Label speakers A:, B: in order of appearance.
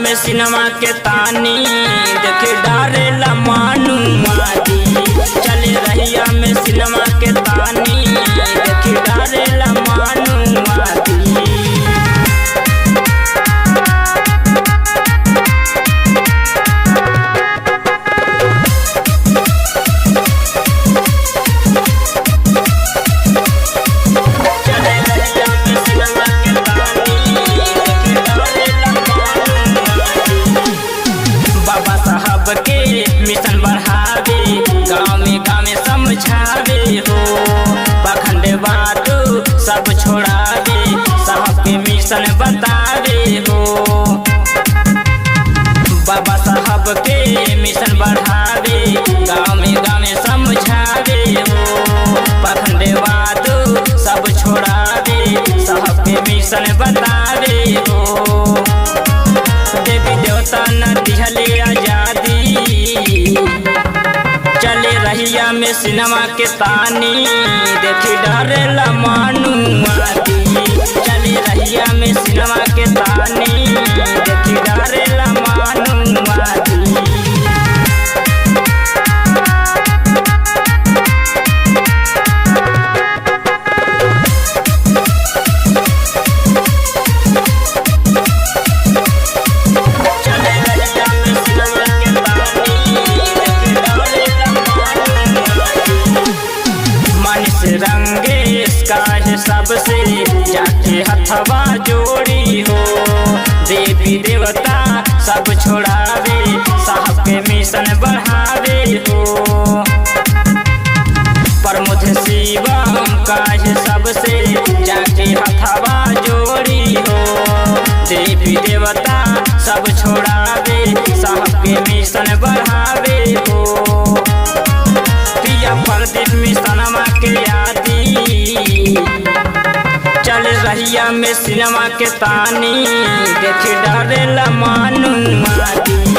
A: में सिनेमा के तानी देखे डारेला मानू मादी। चले रहिया में सिनेमा के तानी देखे डारेला मानू मादी। के मिशन बढ़ावे गाँव में समझावे हो। पाखंडवाद सब छोड़ावे साहब के मिशन बतावे हो। बाबा साहब के मिशन बढ़ावे गाँव में समझावे हो। पाखंडवाद सब छोड़ावे साहब के मिशन बतावे हो। देवी देवता न दिहले आजादी चले रहिया में सिनेमा के तानी देखी डरेला मानू मादी। चले रहिया में सिनेमा के तानी देखी डरेला मानू मादी। रंगेश का है सबसे जाके हथवा जोड़ी हो। देवी देवता सब छोड़ावे साहब के मिशन बढ़ावे हो। प्रमोद शिवम का है सबसे जाके हथवा जोड़ी हो। देवी देवता सब छोड़ावे साहब के मिशन बढ़ावे हो। प्रदीप मिशनमा के यादी चल रहिया में सिनेमा के तानी देखे डरेला मानू मादी।